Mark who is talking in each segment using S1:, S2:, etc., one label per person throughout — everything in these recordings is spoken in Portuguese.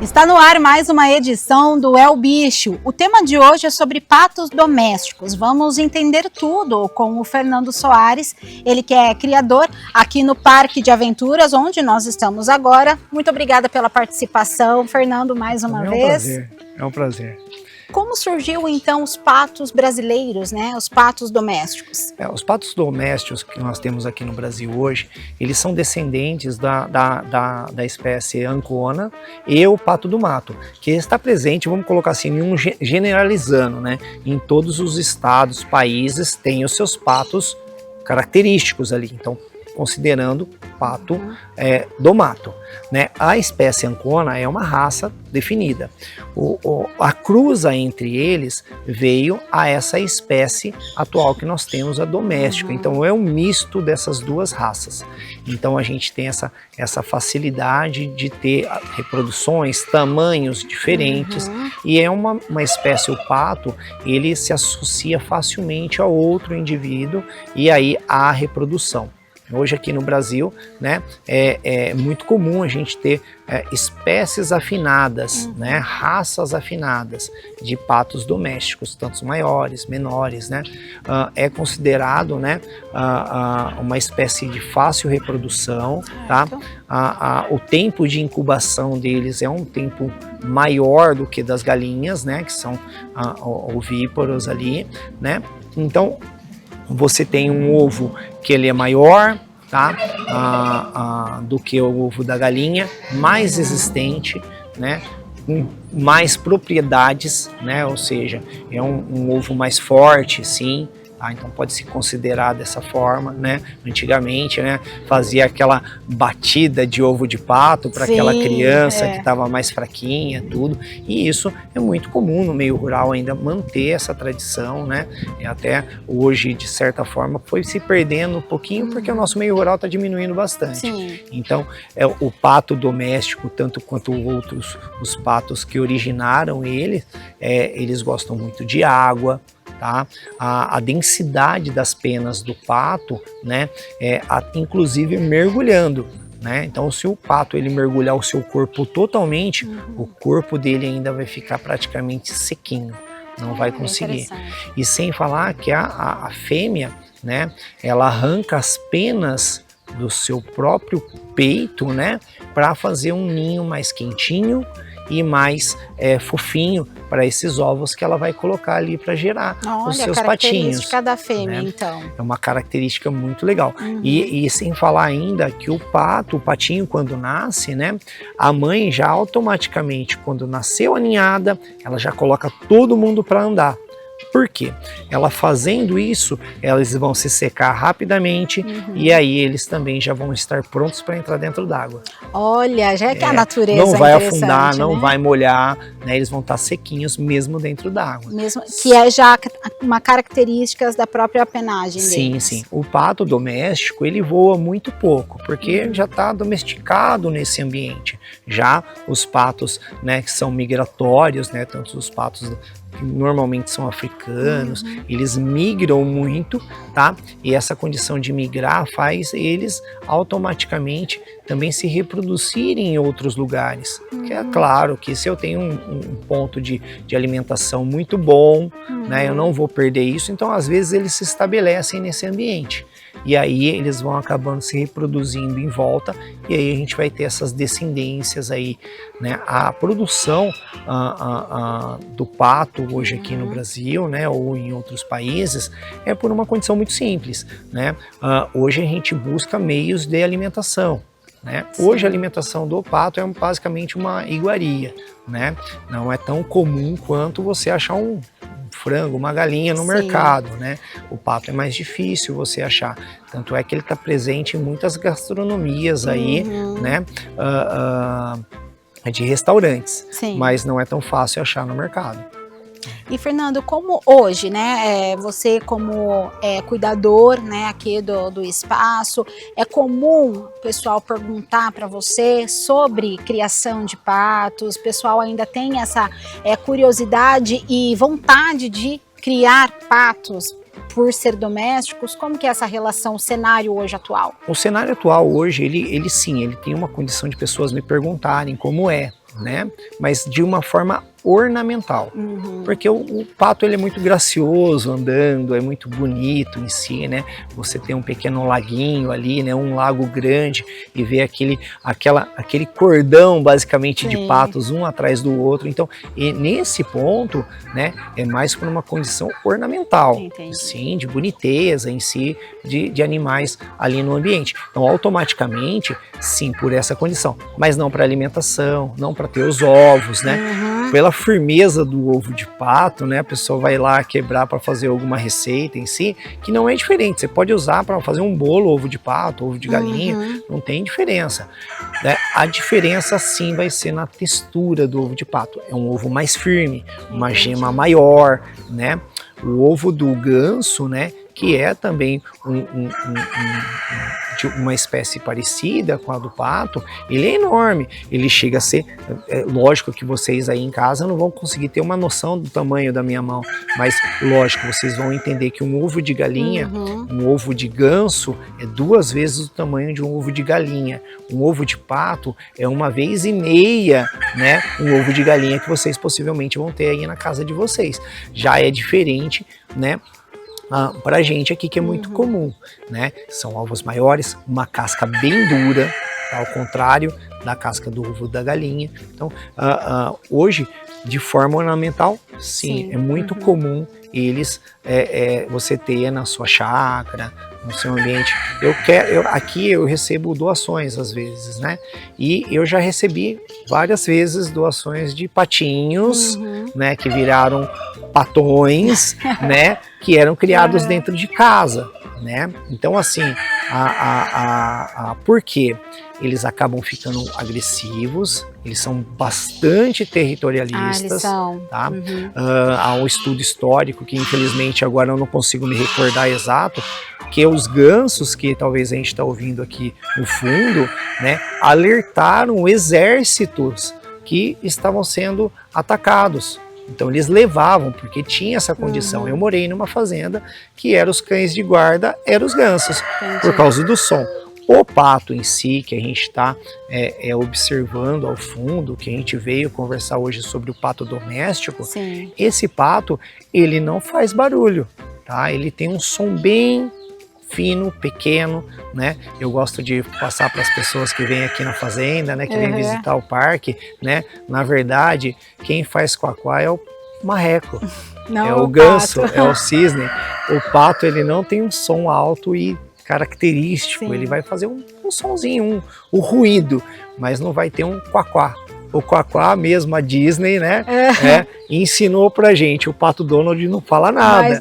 S1: Está no ar mais uma edição do É o Bicho. O tema de hoje é sobre patos domésticos. Vamos entender tudo com o Fernando Soares, ele que é criador aqui no Parque de Aventuras, onde nós estamos agora. Muito obrigada pela participação, Fernando, mais uma vez.
S2: É um prazer.
S1: Como surgiu então os patos brasileiros, né? Os patos domésticos?
S2: Os patos domésticos que nós temos aqui no Brasil hoje, eles são descendentes da espécie ancona e o pato do mato, que está presente, vamos colocar assim, generalizando, né? Em todos os estados, países, tem os seus patos característicos ali. Então, considerando pato do mato, né? A espécie ancona é uma raça definida. A cruza entre eles veio a essa espécie atual que nós temos, a doméstica. Então é um misto dessas duas raças. Então a gente tem essa facilidade de ter reproduções, tamanhos diferentes, e é uma espécie, o pato, ele se associa facilmente a outro indivíduo e aí há reprodução. Hoje aqui no Brasil, né, é muito comum a gente ter espécies afinadas, né, raças afinadas de patos domésticos, tanto maiores, menores, né, é considerado, né, uma espécie de fácil reprodução, tá? O tempo de incubação deles é um tempo maior do que das galinhas, né, que são ovíparos ali, né? Então você tem um ovo que ele é maior, tá? Do que o ovo da galinha, mais resistente, né? Com mais propriedades, né? Ou seja, é um ovo mais forte, sim. Tá? Então pode se considerar dessa forma, né? Antigamente, né, fazia aquela batida de ovo de pato para aquela criança que estava mais fraquinha, tudo. E isso é muito comum no meio rural ainda manter essa tradição, né? E até hoje, de certa forma, foi se perdendo um pouquinho porque o nosso meio rural está diminuindo bastante. Sim. Então, o pato doméstico, tanto quanto os patos que originaram ele, eles gostam muito de água. Tá? A densidade das penas do pato, né, inclusive mergulhando, né? Então, se o pato ele mergulhar o seu corpo totalmente, o corpo dele ainda vai ficar praticamente sequinho, não vai conseguir. E sem falar que a fêmea, né, ela arranca as penas do seu próprio peito, né, para fazer um ninho mais quentinho e mais fofinho para esses ovos que ela vai colocar ali para gerar os seus patinhos. Olha, a característica
S1: da fêmea, né? Então.
S2: É uma característica muito legal. E sem falar ainda que o patinho quando nasce, né, a mãe já automaticamente, quando nasceu a ninhada, ela já coloca todo mundo para andar. Por quê? Ela fazendo isso, eles vão se secar rapidamente e aí eles também já vão estar prontos para entrar dentro d'água.
S1: Olha, já é que a natureza
S2: não vai afundar, não vai molhar, né? Eles vão estar sequinhos mesmo dentro d'água.
S1: Mesmo que é já uma característica da própria penagem deles.
S2: Sim, sim. O pato doméstico, ele voa muito pouco, porque já está domesticado nesse ambiente. Já os patos, né, que são migratórios, né, tanto os patos que normalmente são africanos, eles migram muito, tá? E essa condição de migrar faz eles automaticamente também se reproduzirem em outros lugares. Que é claro que se eu tenho um ponto de alimentação muito bom, né, eu não vou perder isso, então às vezes eles se estabelecem nesse ambiente. E aí eles vão acabando se reproduzindo em volta e aí a gente vai ter essas descendências aí, né? A produção do pato hoje aqui no Brasil, né, ou em outros países, é por uma condição muito simples, né? Hoje a gente busca meios de alimentação, né? Hoje a alimentação do pato é basicamente uma iguaria, né? Não é tão comum quanto você achar um frango, uma galinha no mercado, né? O pato é mais difícil você achar, tanto é que ele está presente em muitas gastronomias aí, né? De restaurantes, mas não é tão fácil achar no mercado.
S1: E Fernando, como hoje, né, você como cuidador, né, aqui do espaço, é comum o pessoal perguntar para você sobre criação de patos? O pessoal ainda tem essa curiosidade e vontade de criar patos por ser domésticos? Como que é essa relação, o cenário hoje atual?
S2: O cenário atual hoje, ele sim, ele tem uma condição de pessoas me perguntarem como é, né? Mas de uma forma ornamental, porque o pato ele é muito gracioso andando, é muito bonito em si, né? Você tem um pequeno laguinho ali, né? Um lago grande e vê aquele cordão basicamente de patos um atrás do outro. Então, e nesse ponto, né? É mais por uma condição ornamental, sim, de boniteza em si, de animais ali no ambiente. Então, automaticamente, sim, por essa condição, mas não para alimentação, não para ter os ovos, né? Pela firmeza do ovo de pato, né? A pessoa vai lá quebrar para fazer alguma receita em si, que não é diferente. Você pode usar para fazer um bolo, ovo de pato, ovo de galinha, não tem diferença, né? A diferença sim vai ser na textura do ovo de pato. É um ovo mais firme, uma gema maior, né? O ovo do ganso, né? Que é também de uma espécie parecida com a do pato, ele é enorme, ele chega a ser, lógico que vocês aí em casa não vão conseguir ter uma noção do tamanho da minha mão, mas lógico, vocês vão entender que um ovo de galinha, um ovo de ganso é 2 vezes o tamanho de um ovo de galinha, um ovo de pato é 1,5 vezes, né, um ovo de galinha que vocês possivelmente vão ter aí na casa de vocês, já é diferente, né, pra gente aqui que é muito comum, né? São ovos maiores, uma casca bem dura, ao contrário da casca do ovo da galinha. Então, hoje, de forma ornamental, sim. É muito comum eles, você ter na sua chácara, no seu ambiente. Aqui eu recebo doações às vezes, né? E eu já recebi várias vezes doações de patinhos, né? Que viraram patões, né? Que eram criados dentro de casa, né? Então, assim, por quê? Eles acabam ficando agressivos, eles são bastante territorialistas,
S1: eles são.
S2: Tá? Há um estudo histórico que infelizmente agora eu não consigo me recordar exato, que os gansos, que talvez a gente está ouvindo aqui no fundo, né, alertaram exércitos que estavam sendo atacados. Então eles levavam, porque tinha essa condição. Eu morei numa fazenda que eram os cães de guarda, eram os gansos, por causa do som. O pato em si, que a gente está observando ao fundo, que a gente veio conversar hoje sobre o pato doméstico, esse pato, ele não faz barulho, tá? Ele tem um som bem fino, pequeno, né? Eu gosto de passar para as pessoas que vêm aqui na fazenda, né? Que vêm visitar o parque, né? Na verdade, quem faz quaquá é o marreco,
S1: não,
S2: é o ganso, é o cisne. O pato, ele não tem um som alto e característico, ele vai fazer um sonzinho, um ruído, mas não vai ter um quaquá. O quaquá mesmo, a Disney, né, ensinou pra gente, o Pato Donald não fala nada.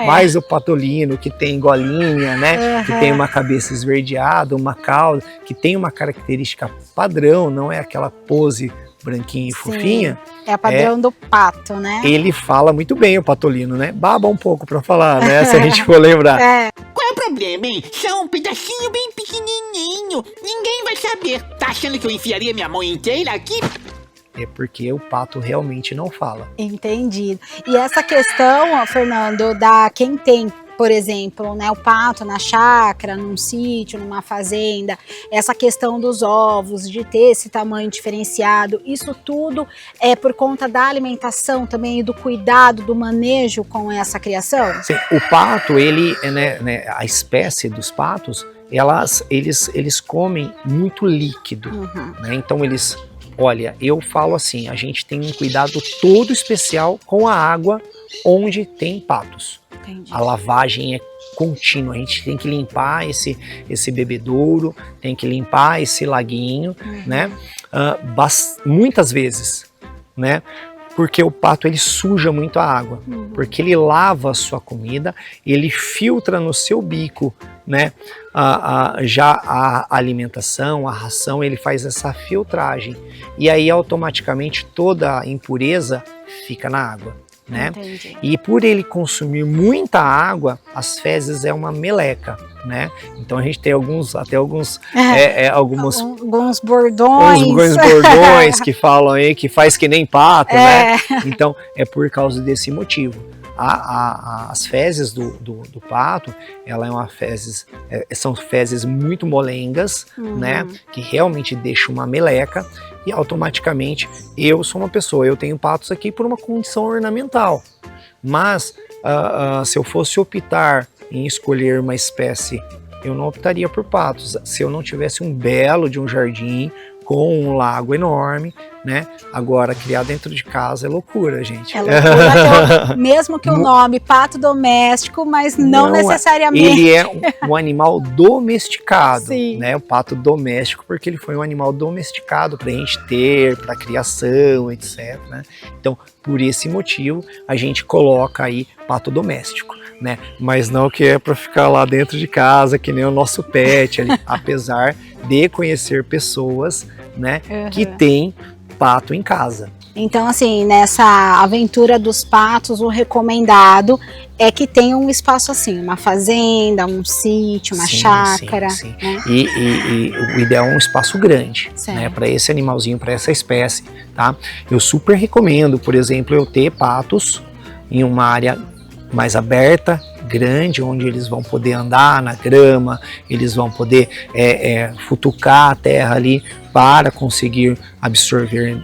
S2: Mas o patolino, que tem golinha, né, que tem uma cabeça esverdeada, uma cauda, que tem uma característica padrão, não é aquela pose branquinha e fofinha.
S1: É a padrão do pato, né?
S2: Ele fala muito bem, o patolino, né? Baba um pouco pra falar, né? Se a gente for lembrar.
S3: Qual é o problema, hein? Só um pedacinho bem pequenininho. Ninguém vai saber. Tá achando que eu enfiaria minha mão inteira aqui?
S2: É porque o pato realmente não fala.
S1: Entendido. E essa questão, Fernando, quem tem, por exemplo, né, o pato na chácara, num sítio, numa fazenda, essa questão dos ovos, de ter esse tamanho diferenciado, isso tudo é por conta da alimentação também e do cuidado, do manejo com essa criação?
S2: Sim, o pato, ele, a espécie dos patos, eles comem muito líquido, né? Então eles... Olha, eu falo assim, a gente tem um cuidado todo especial com a água onde tem patos. A lavagem é contínua, a gente tem que limpar esse bebedouro, tem que limpar esse laguinho, né? Muitas vezes, né? Porque o pato, ele suja muito a água, porque ele lava a sua comida, ele filtra no seu bico, né? Já a alimentação, a ração, ele faz essa filtragem e aí automaticamente toda a impureza fica na água, né?
S1: Entendi.
S2: E por ele consumir muita água, as fezes é uma meleca, né? Então a gente tem alguns bordões que falam aí que faz que nem pato, né? Então é por causa desse motivo. As fezes do pato, ela é uma fezes, são fezes muito molengas, né? Que realmente deixa uma meleca e automaticamente eu sou uma pessoa, eu tenho patos aqui por uma condição ornamental, mas se eu fosse optar em escolher uma espécie, eu não optaria por patos, se eu não tivesse um belo de um jardim com um lago enorme, né? Agora, criar dentro de casa é loucura, gente.
S1: É loucura, mesmo que o nome pato doméstico, mas não necessariamente.
S2: Ele é um animal domesticado,
S1: Sim.
S2: né? O pato doméstico, porque ele foi um animal domesticado para a gente ter, para criação, etc, né? Então, por esse motivo, a gente coloca aí pato doméstico, né? Mas não que é para ficar lá dentro de casa, que nem o nosso pet ali, apesar de conhecer pessoas, né, que tem pato em casa.
S1: Então, assim, nessa aventura dos patos, o recomendado é que tenha um espaço assim, uma fazenda, um sítio, uma chácara.
S2: Sim.
S1: Né?
S2: E o ideal é um espaço grande, né, para esse animalzinho, para essa espécie, tá? Eu super recomendo, por exemplo, eu ter patos em uma área mais aberta, grande, onde eles vão poder andar na grama, eles vão poder futucar a terra ali para conseguir absorver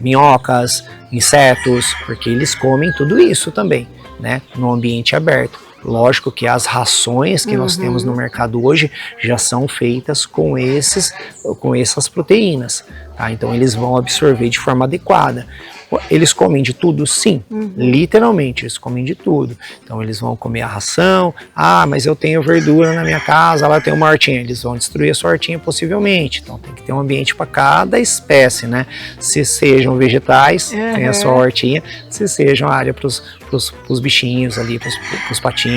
S2: minhocas, insetos, porque eles comem tudo isso também, né, no ambiente aberto. Lógico que as rações que nós temos no mercado hoje já são feitas com essas proteínas, tá? Então eles vão absorver de forma adequada. Eles comem de tudo? Sim, literalmente, eles comem de tudo. Então eles vão comer a ração, mas eu tenho verdura na minha casa, lá tem uma hortinha, eles vão destruir a sua hortinha possivelmente. Então tem que ter um ambiente para cada espécie, né? Se sejam vegetais, tem a sua hortinha, se sejam a área para os bichinhos ali, para os patinhos.